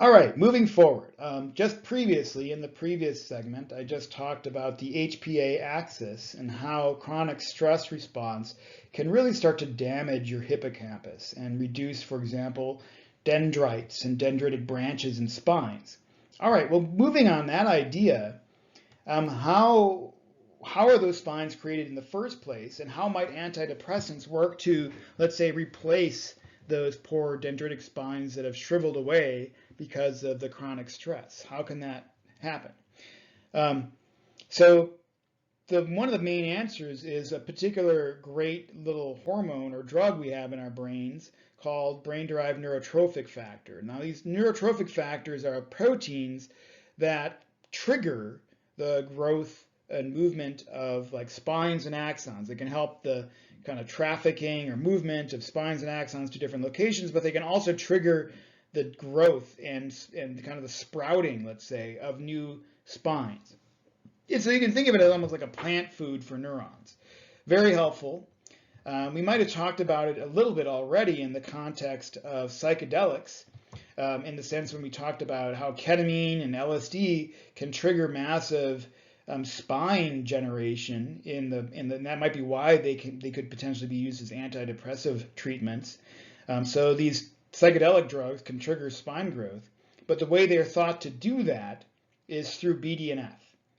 All right, moving forward. Just previously, in the previous segment, I just talked about the HPA axis and how chronic stress response can really start to damage your hippocampus and reduce, for example, dendrites and dendritic branches and spines. All right, well, moving on that idea, how are those spines created in the first place, and how might antidepressants work to, let's say, replace those poor dendritic spines that have shriveled away because of the chronic stress? How can that happen? Um, so one of the main answers is a particular great little hormone or drug we have in our brains called brain-derived neurotrophic factor. Now, these neurotrophic factors are proteins that trigger the growth and movement of like spines and axons. They can help the kind of trafficking or movement of spines and axons to different locations, but they can also trigger the growth and kind of the sprouting, let's say, of new spines. So you can think of it as almost like a plant food for neurons. Very helpful. We might have talked about it a little bit already in the context of psychedelics, in the sense when we talked about how ketamine and LSD can trigger massive spine generation and that might be why they could potentially be used as antidepressive treatments. So these psychedelic drugs can trigger spine growth, but the way they're thought to do that is through BDNF,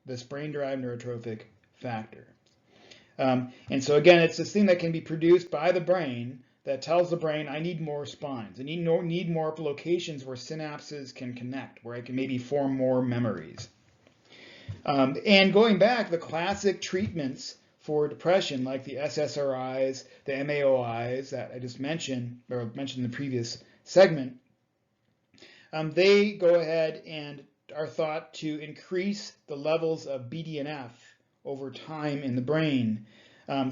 this brain-derived neurotrophic factor. And so again, it's this thing that can be produced by the brain that tells the brain, I need more spines. I need more locations where synapses can connect, where I can maybe form more memories. And going back, the classic treatments for depression, like the SSRIs, the MAOIs that I just mentioned, or mentioned in the previous segment, they go ahead and are thought to increase the levels of BDNF over time in the brain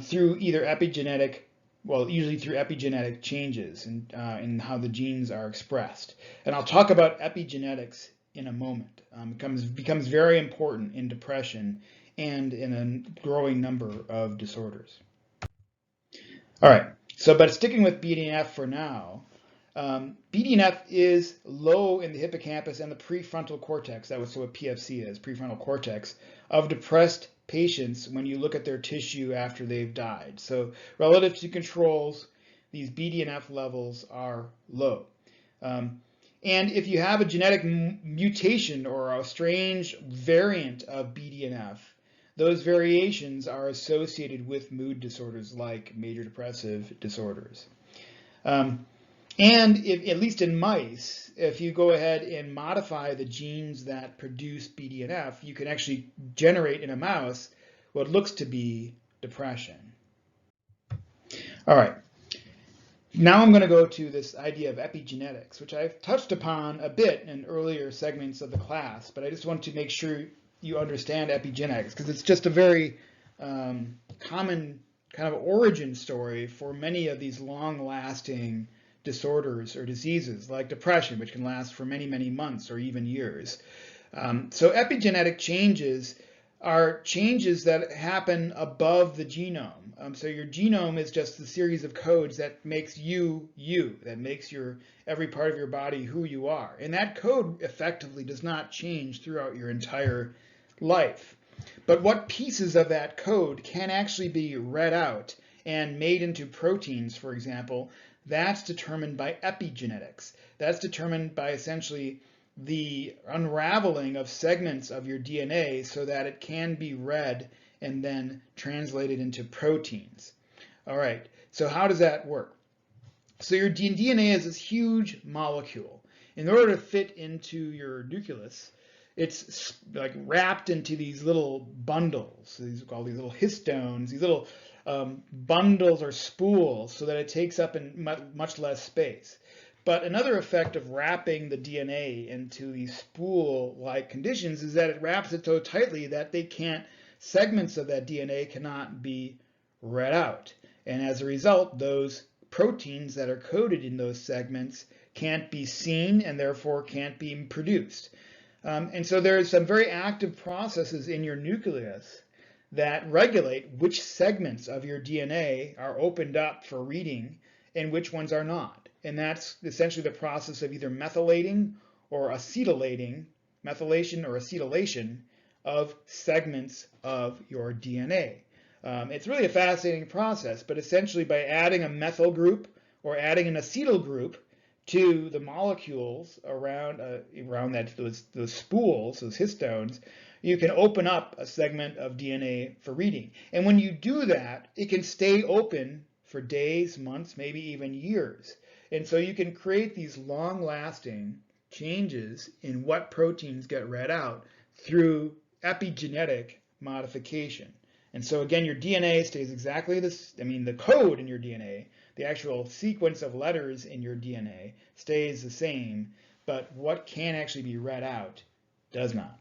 through either epigenetic, well, usually through epigenetic changes in how the genes are expressed. And I'll talk about epigenetics in a moment. It becomes very important in depression and in a growing number of disorders. All right, but sticking with BDNF for now, BDNF is low in the hippocampus and the prefrontal cortex. That was what PFC is, prefrontal cortex, of depressed patients when you look at their tissue after they've died. So relative to controls, these BDNF levels are low. And if you have a genetic mutation or a strange variant of BDNF, those variations are associated with mood disorders like major depressive disorders. And at least in mice, if you go ahead and modify the genes that produce BDNF, you can actually generate in a mouse what looks to be depression. All right. Now I'm going to go to this idea of epigenetics, which I've touched upon a bit in earlier segments of the class, but I just want to make sure you understand epigenetics because it's just a very common kind of origin story for many of these long-lasting disorders or diseases like depression, which can last for many, many months or even years. So epigenetic changes are changes that happen above the genome. So your genome is just the series of codes that makes you, that makes every part of your body who you are. And that code effectively does not change throughout your entire life. But what pieces of that code can actually be read out and made into proteins, for example, that's determined by epigenetics. That's determined by essentially the unraveling of segments of your DNA so that it can be read and then translated into proteins. All right, so how does that work? So your DNA is this huge molecule. In order to fit into your nucleus, it's like wrapped into these little bundles. These are called these little histones, these little bundles or spools so that it takes up in much less space. But another effect of wrapping the DNA into these spool-like conditions is that it wraps it so tightly that segments of that DNA cannot be read out. And as a result, those proteins that are coded in those segments can't be seen and therefore can't be produced. And so there's some very active processes in your nucleus that regulate which segments of your DNA are opened up for reading and which ones are not. And that's essentially the process of either methylating or acetylating, methylation or acetylation of segments of your DNA. It's really a fascinating process, but essentially by adding a methyl group or adding an acetyl group to the molecules around those spools, those histones, you can open up a segment of DNA for reading. And when you do that, it can stay open for days, months, maybe even years. And so you can create these long-lasting changes in what proteins get read out through epigenetic modification. And so again, your DNA stays exactly the code in your DNA, the actual sequence of letters in your DNA stays the same, but what can actually be read out does not.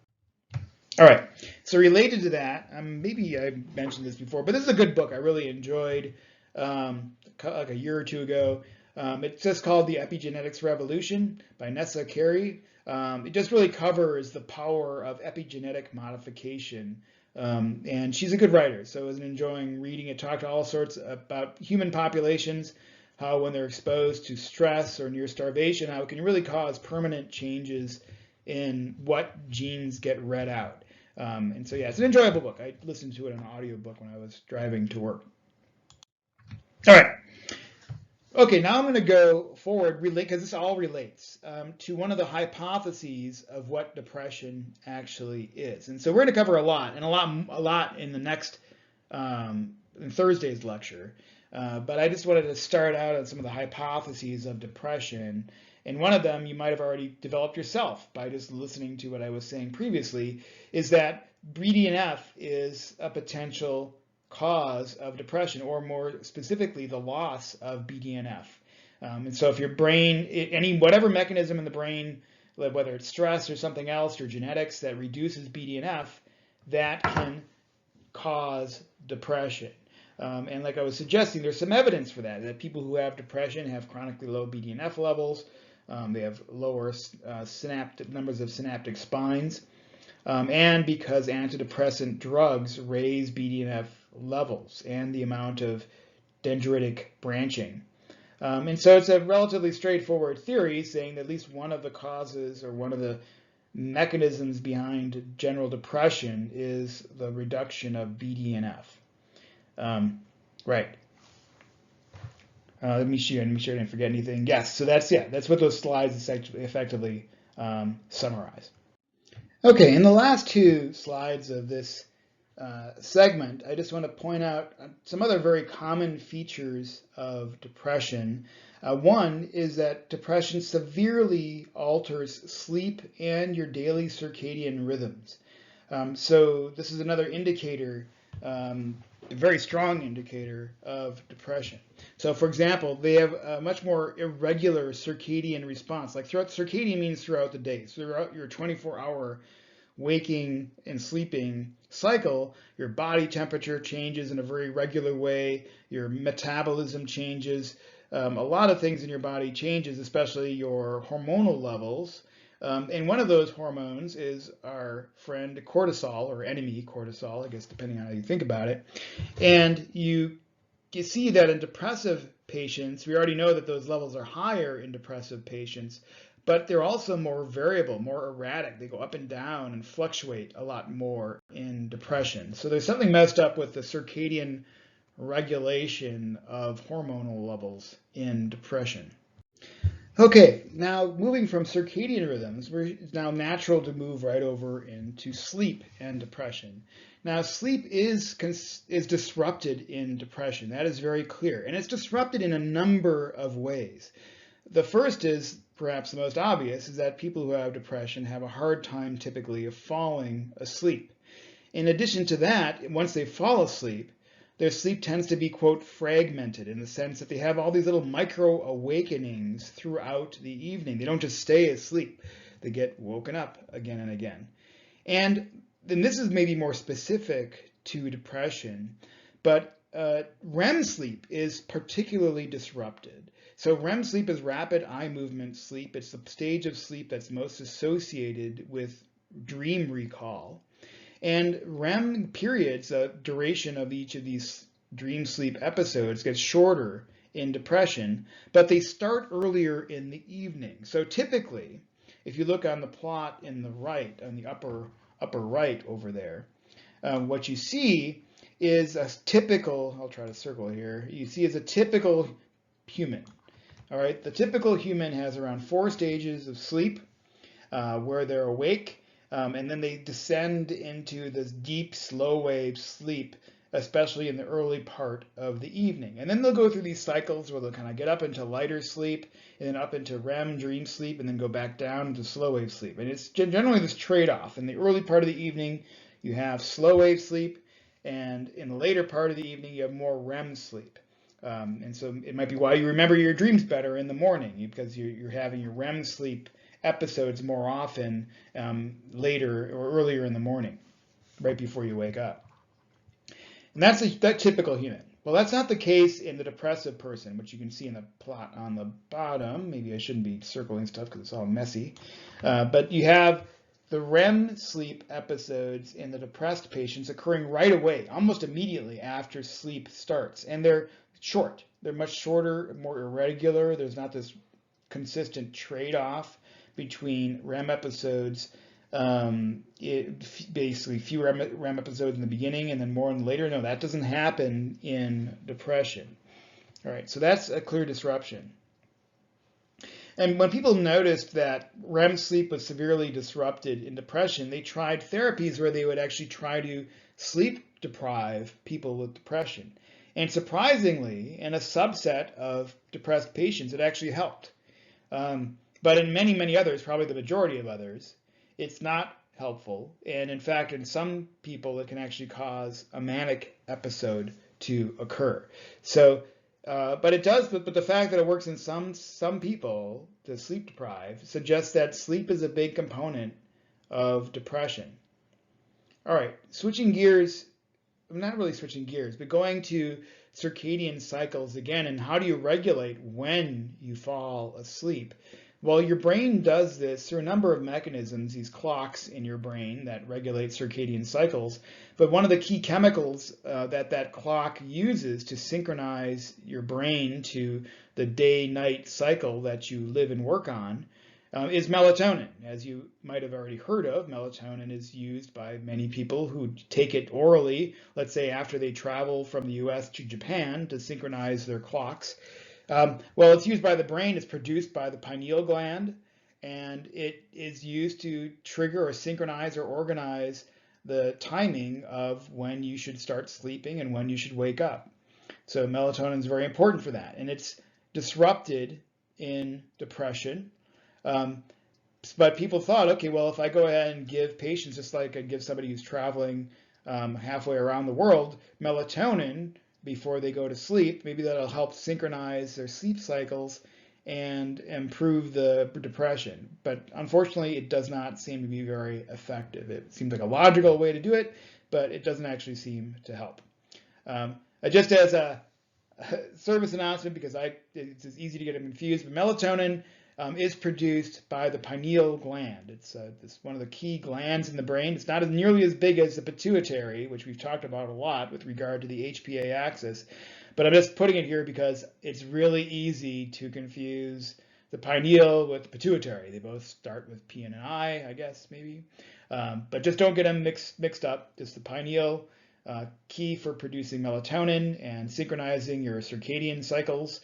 All right, so related to that, maybe I mentioned this before, but this is a good book I really enjoyed like a year or two ago. It's just called The Epigenetics Revolution by Nessa Carey. It just really covers the power of epigenetic modification. And she's a good writer, so I was enjoying reading it. Talked all sorts about human populations, how when they're exposed to stress or near starvation, how it can really cause permanent changes in what genes get read out. And so yeah, it's an enjoyable book. I listened to it on an audiobook when I was driving to work. All right. Okay, now I'm going to go forward, because this all relates to one of the hypotheses of what depression actually is. And so we're going to cover a lot, and a lot in the next in Thursday's lecture. But I just wanted to start out on some of the hypotheses of depression. And one of them you might have already developed yourself by just listening to what I was saying previously, is that BDNF is a potential cause of depression, or more specifically, the loss of BDNF. And so if your brain, whatever mechanism in the brain, whether it's stress or something else, or genetics that reduces BDNF, that can cause depression. And like I was suggesting, there's some evidence for that people who have depression have chronically low BDNF levels. They have lower numbers of synaptic spines. And because antidepressant drugs raise BDNF levels and the amount of dendritic branching. And so it's a relatively straightforward theory saying that at least one of the causes or one of the mechanisms behind general depression is the reduction of BDNF. Right. Let me make sure I didn't forget anything. Yes, so that's what those slides effectively summarize. Okay, in the last two slides of this segment, I just want to point out some other very common features of depression. One is that depression severely alters sleep and your daily circadian rhythms. So this is another indicator, a very strong indicator of depression. So for example, they have a much more irregular circadian response. Like circadian means throughout the day. So throughout your 24-hour waking and sleeping cycle, your body temperature changes in a very regular way, your metabolism changes, a lot of things in your body changes, especially your hormonal levels. And one of those hormones is our friend cortisol, or enemy cortisol, I guess, depending on how you think about it. And you see that in depressive patients, we already know that those levels are higher in depressive patients, but they're also more variable, more erratic. They go up and down and fluctuate a lot more in depression. So there's something messed up with the circadian regulation of hormonal levels in depression. Okay, now moving from circadian rhythms, it's now natural to move right over into sleep and depression. Now, sleep is disrupted in depression. That is very clear, and it's disrupted in a number of ways. The first is perhaps the most obvious, is that people who have depression have a hard time typically of falling asleep. In addition to that, once they fall asleep, their sleep tends to be, quote, fragmented, in the sense that they have all these little micro awakenings throughout the evening. They don't just stay asleep. They get woken up again and again. And then this is maybe more specific to depression, but REM sleep is particularly disrupted. So REM sleep is rapid eye movement sleep. It's the stage of sleep that's most associated with dream recall. And REM periods, the duration of each of these dream sleep episodes, gets shorter in depression, but they start earlier in the evening. So typically, if you look on the plot in the right, on the upper right over there, what you see is a typical, I'll try to circle here, you see is a typical human. All right, the typical human has around 4 stages of sleep where they're awake, and then they descend into this deep, slow wave sleep, especially in the early part of the evening. And then they'll go through these cycles where they'll kind of get up into lighter sleep, and then up into REM dream sleep, and then go back down into slow wave sleep. And it's generally this trade-off. In the early part of the evening, you have slow wave sleep, and in the later part of the evening, you have more REM sleep. And so it might be why you remember your dreams better in the morning, because you're having your REM sleep episodes more often later or earlier in the morning, right before you wake up. And that's that typical human. Well, that's not the case in the depressive person, which you can see in the plot on the bottom. Maybe I shouldn't be circling stuff because it's all messy. But you have the REM sleep episodes in the depressed patients occurring right away, almost immediately after sleep starts. And they're short. They're much shorter, more irregular. There's not this consistent trade-off between REM episodes, basically fewer REM episodes in the beginning and then more in the later. No, that doesn't happen in depression. All right, so that's a clear disruption. And when people noticed that REM sleep was severely disrupted in depression, they tried therapies where they would actually try to sleep deprive people with depression. And surprisingly, in a subset of depressed patients, it actually helped. But in many, many others, probably the majority of others, it's not helpful. And in fact, in some people, it can actually cause a manic episode to occur. So, but it does. But the fact that it works in some people to sleep deprive suggests that sleep is a big component of depression. All right, switching gears. I'm not really switching gears, but going to circadian cycles again, and how do you regulate when you fall asleep? Well, your brain does this through a number of mechanisms, these clocks in your brain that regulate circadian cycles. But one of the key chemicals that clock uses to synchronize your brain to the day-night cycle that you live and work on is melatonin. As you might have already heard of, melatonin is used by many people who take it orally, let's say after they travel from the US to Japan to synchronize their clocks. Well, it's used by the brain. It's produced by the pineal gland, and it is used to trigger or synchronize or organize the timing of when you should start sleeping and when you should wake up. So melatonin is very important for that, and it's disrupted in depression. But people thought, okay, well, if I go ahead and give patients, just like I give somebody who's traveling halfway around the world, melatonin before they go to sleep, maybe that'll help synchronize their sleep cycles and improve the depression. But unfortunately, it does not seem to be very effective. It seems like a logical way to do it, but it doesn't actually seem to help. Just as a service announcement, because it's easy to get them confused, but melatonin is produced by the pineal gland. It's one of the key glands in the brain. It's not nearly as big as the pituitary, which we've talked about a lot with regard to the HPA axis, but I'm just putting it here because it's really easy to confuse the pineal with the pituitary. They both start with P and an I guess, maybe. But just don't get them mixed up. Just the pineal, key for producing melatonin and synchronizing your circadian cycles.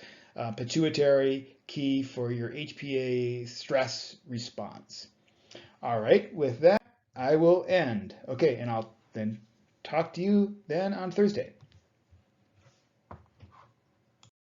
Pituitary, key for your HPA stress response. All right, with that, I will end. Okay, and I'll then talk to you then on Thursday.